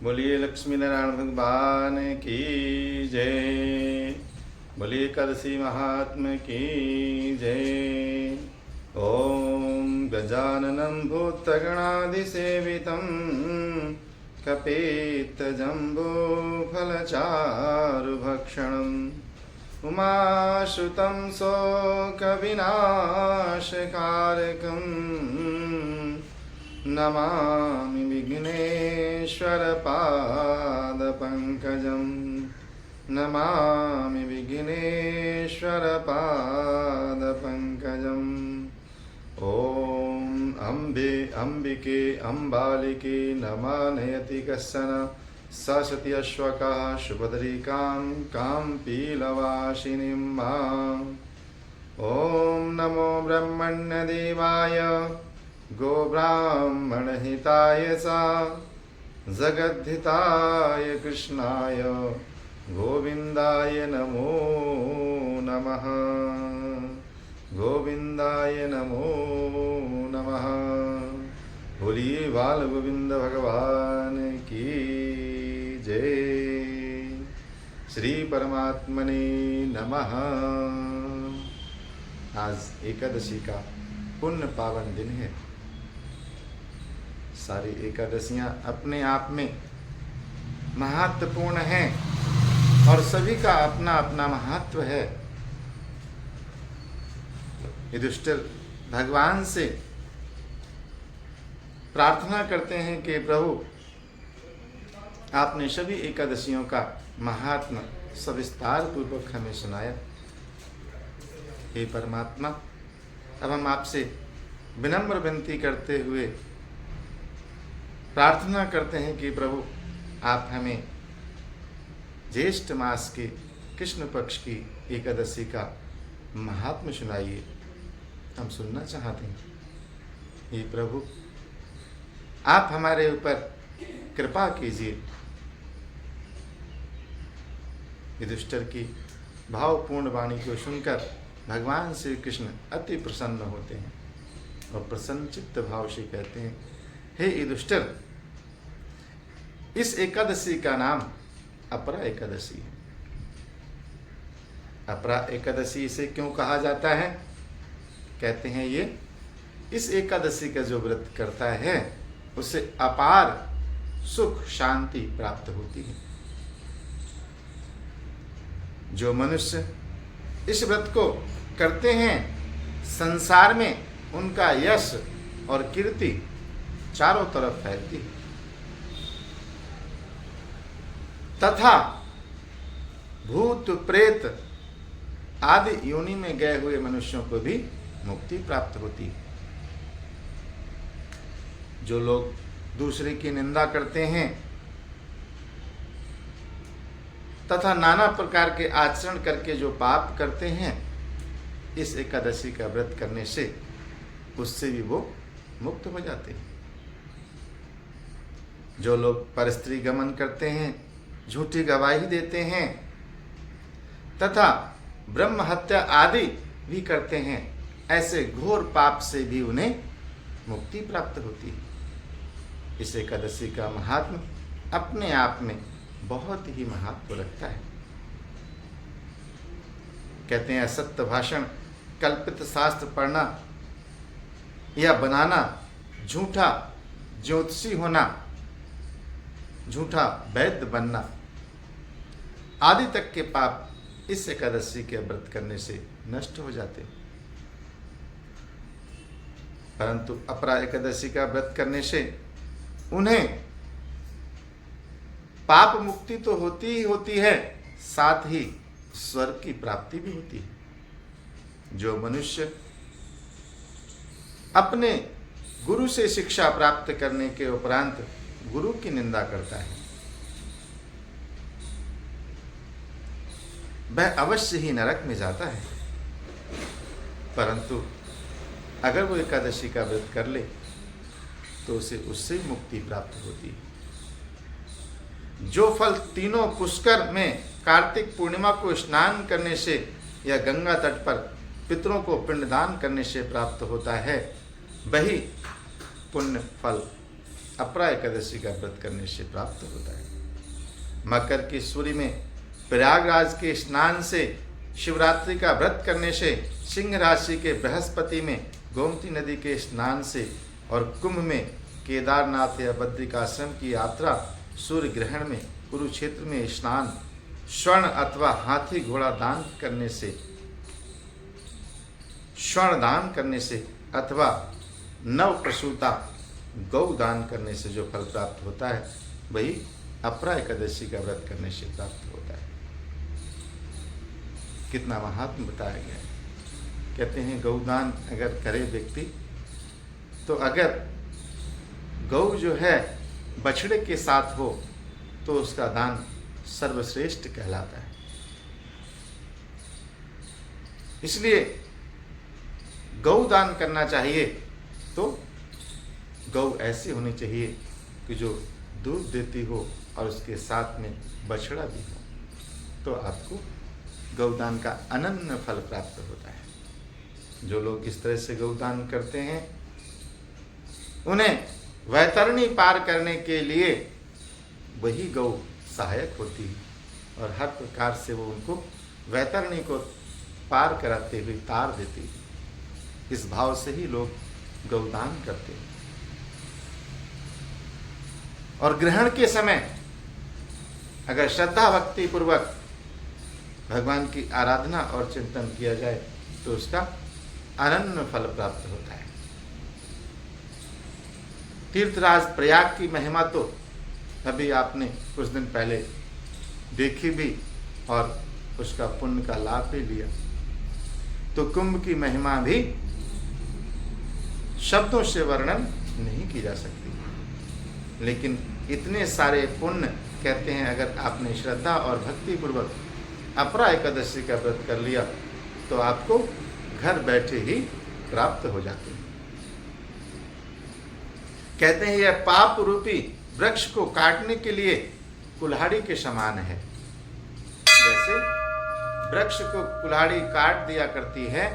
बोलिए लक्ष्मी नारायण भगवान की जय। बोलिए एकादशी महात्म की जय। ओम गजाननं भूतगणाधिसेवितं कपित्तजम्बूफलचारुभक्षणम् उमाश्रुतं शोकविनाशकारकम् नमामि विघ्नेश्वरपादपङ्कजं नमामि विघ्नेश्वरपादपङ्कजम्। ॐ अम्बे अम्बिके अम्बालिके नमानयति कश्चन ससति अश्वकः शुभद्रिकां कां पीलवासिनीं माम्। ॐ नमो ब्रह्मण्यदेवाय गोब्राह्मणहिताय सा जगद्धिताय कृष्णाय गोविन्दाय नमो नमः। गोविन्दाय नमो नमः। बोलिए बाल गोविंद भगवान की जय। श्री परमात्मने नमः। आज एकादशी का पुण्य पावन दिन है। सारी एकादशियां अपने आप में महत्वपूर्ण हैं और सभी का अपना अपना महत्व है। युधिष्ठिर भगवान से प्रार्थना करते हैं कि प्रभु आपने सभी एकादशियों का महात्मा सविस्तार पूर्वक हमें सुनाया। हे परमात्मा, अब हम आपसे विनम्र विनती करते हुए प्रार्थना करते हैं कि प्रभु आप हमें ज्येष्ठ मास के कृष्ण पक्ष की एकादशी का महात्म्य सुनाइए। हम सुनना चाहते हैं। हे प्रभु आप हमारे ऊपर कृपा कीजिए। युधिष्ठिर की भावपूर्ण वाणी को सुनकर भगवान श्री कृष्ण अति प्रसन्न होते हैं और प्रसन्न चित्त भाव से कहते हैं, हे युधिष्ठिर, इस एकादशी का नाम अपरा एकादशी है। अपरा एकादशी इसे क्यों कहा जाता है? कहते हैं ये इस एकादशी का जो व्रत करता है उसे अपार सुख शांति प्राप्त होती है। जो मनुष्य इस व्रत को करते हैं संसार में उनका यश और कीर्ति चारों तरफ फैलती है तथा भूत प्रेत आदि योनि में गए हुए मनुष्यों को भी मुक्ति प्राप्त होती है। जो लोग दूसरे की निंदा करते हैं तथा नाना प्रकार के आचरण करके जो पाप करते हैं, इस एकादशी का व्रत करने से उससे भी वो मुक्त हो जाते हैं। जो लोग परस्त्री गमन करते हैं, झूठी गवाही देते हैं तथा ब्रह्म हत्या आदि भी करते हैं, ऐसे घोर पाप से भी उन्हें मुक्ति प्राप्त होती है। इस एकादशी का महात्म अपने आप में बहुत ही महत्व रखता है। कहते हैं असत्य भाषण, कल्पित शास्त्र पढ़ना या बनाना, झूठा ज्योतिषी होना, झूठा वैद्य बनना आदि तक के पाप इस एकादशी के व्रत करने से नष्ट हो जाते हैं। परंतु अपरा एकादशी का व्रत करने से उन्हें पाप मुक्ति तो होती ही होती है, साथ ही स्वर्ग की प्राप्ति भी होती है। जो मनुष्य अपने गुरु से शिक्षा प्राप्त करने के उपरांत गुरु की निंदा करता है, वह अवश्य ही नरक में जाता है। परंतु अगर वो एकादशी का व्रत कर ले तो उसे उससे मुक्ति प्राप्त होती है। जो फल तीनों पुष्कर में कार्तिक पूर्णिमा को स्नान करने से या गंगा तट पर पितरों को पिंडदान करने से प्राप्त होता है, वही पुण्य फल अपरा एकादशी का व्रत करने से प्राप्त होता है। मकर की सूर्य में प्रयागराज के स्नान से, शिवरात्रि का व्रत करने से, सिंह राशि के बृहस्पति में गोमती नदी के स्नान से और कुंभ में केदारनाथ या बद्रिकाश्रम की यात्रा, सूर्य ग्रहण में कुरुक्षेत्र में स्नान, स्वर्ण अथवा हाथी घोड़ा दान करने से, स्वर्ण दान करने से अथवा नव प्रसूता गौ दान करने से जो फल प्राप्त होता है वही अपरा एकादशी का व्रत करने से प्राप्त होता है। कितना महात्म बताया गया है। कहते हैं गौदान अगर करे व्यक्ति तो अगर गौ जो है बछड़े के साथ हो तो उसका दान सर्वश्रेष्ठ कहलाता है। इसलिए गौ दान करना चाहिए तो गौ ऐसी होनी चाहिए कि जो दूध देती हो और उसके साथ में बछड़ा भी हो, तो आपको गौदान का अनन्य फल प्राप्त होता है। जो लोग इस तरह से गौदान करते हैं उन्हें वैतरणी पार करने के लिए वही गौ सहायक होती है और हर प्रकार से वो उनको वैतरणी को पार कराते हुए तार देती है। इस भाव से ही लोग गौदान करते हैं। और ग्रहण के समय अगर श्रद्धा भक्ति पूर्वक भगवान की आराधना और चिंतन किया जाए तो उसका अनन्य फल प्राप्त होता है। तीर्थराज प्रयाग की महिमा तो अभी आपने कुछ दिन पहले देखी भी और उसका पुण्य का लाभ भी लिया। तो कुंभ की महिमा भी शब्दों से वर्णन नहीं की जा सकती, लेकिन इतने सारे पुण्य कहते हैं अगर आपने श्रद्धा और भक्ति पूर्वक अपरा एकादशी का व्रत कर लिया तो आपको घर बैठे ही प्राप्त हो जाते हैं। कहते हैं यह पाप रूपी वृक्ष को काटने के लिए कुल्हाड़ी के समान है। जैसे वृक्ष को कुल्हाड़ी काट दिया करती है,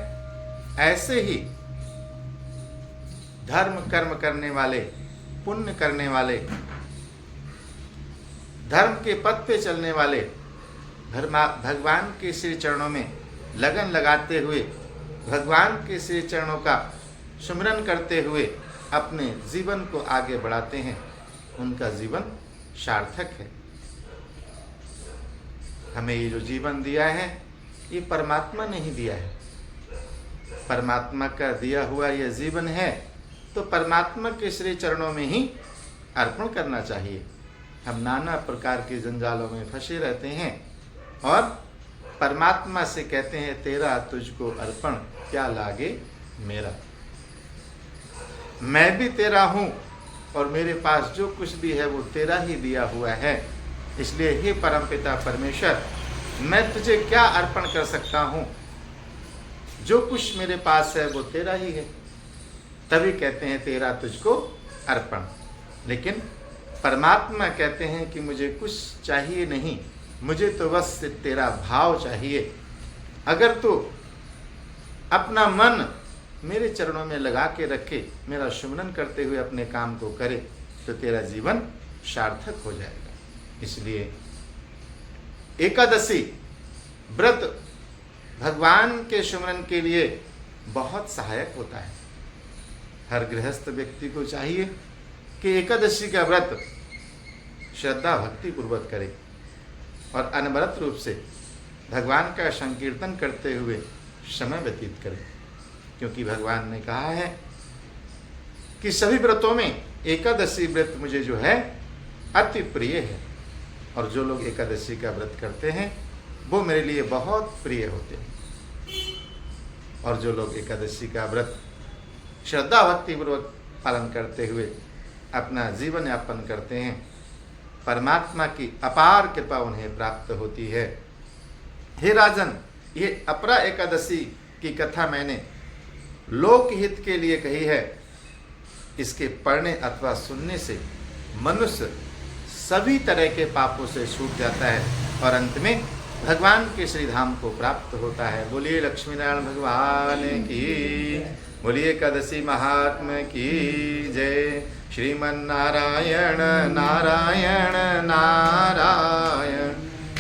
ऐसे ही धर्म कर्म करने वाले, पुण्य करने वाले, धर्म के पथ पे चलने वाले, भगवान के श्री चरणों में लगन लगाते हुए, भगवान के श्री चरणों का सुमिरन करते हुए अपने जीवन को आगे बढ़ाते हैं, उनका जीवन सार्थक है। हमें ये जो जीवन दिया है ये परमात्मा ने ही दिया है। परमात्मा का दिया हुआ यह जीवन है तो परमात्मा के श्री चरणों में ही अर्पण करना चाहिए। हम नाना प्रकार के जंजालों में फंसे रहते हैं और परमात्मा से कहते हैं तेरा तुझको अर्पण क्या लागे मेरा। मैं भी तेरा हूँ और मेरे पास जो कुछ भी है वो तेरा ही दिया हुआ है। इसलिए हे परमपिता परमेश्वर, मैं तुझे क्या अर्पण कर सकता हूँ? जो कुछ मेरे पास है वो तेरा ही है। तभी कहते हैं तेरा तुझको अर्पण। लेकिन परमात्मा कहते हैं कि मुझे कुछ चाहिए नहीं, मुझे तो बस तेरा भाव चाहिए। अगर तू अपना मन मेरे चरणों में लगा के रखे, मेरा सुमिरन करते हुए अपने काम को करे, तो तेरा जीवन सार्थक हो जाएगा। इसलिए एकादशी व्रत भगवान के सुमिरन के लिए बहुत सहायक होता है। हर गृहस्थ व्यक्ति को चाहिए कि एकादशी का व्रत श्रद्धा भक्ति पूर्वक करे और अनवरत रूप से भगवान का संकीर्तन करते हुए समय व्यतीत करे, क्योंकि भगवान ने कहा है कि सभी व्रतों में एकादशी व्रत मुझे जो है अति प्रिय है, और जो लोग एकादशी का व्रत करते हैं वो मेरे लिए बहुत प्रिय होते हैं। और जो लोग एकादशी का व्रत श्रद्धा भक्ति पूर्वक पालन करते हुए अपना जीवन यापन करते हैं, परमात्मा की अपार कृपा उन्हें प्राप्त होती है। हे राजन, ये अपरा एकादशी की कथा मैंने लोकहित के लिए कही है। इसके पढ़ने अथवा सुनने से मनुष्य सभी तरह के पापों से छूट जाता है और अंत में भगवान के श्री धाम को प्राप्त होता है। बोलिए लक्ष्मी नारायण भगवान की बोलिए एकादशी महात्मा की जय। श्रीमन्नारायण नारायण नारायण,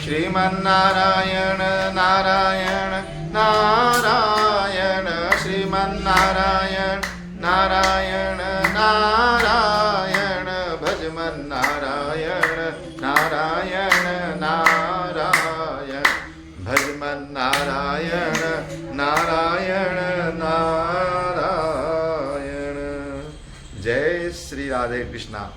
श्रीमन्नारायण नारायण नारायण, श्रीमन्नारायण नारायण नारायण, भजमन नारायण नारायण नारायण, भजमन नारायण नारायण नारायण। जय श्री राधे कृष्णा।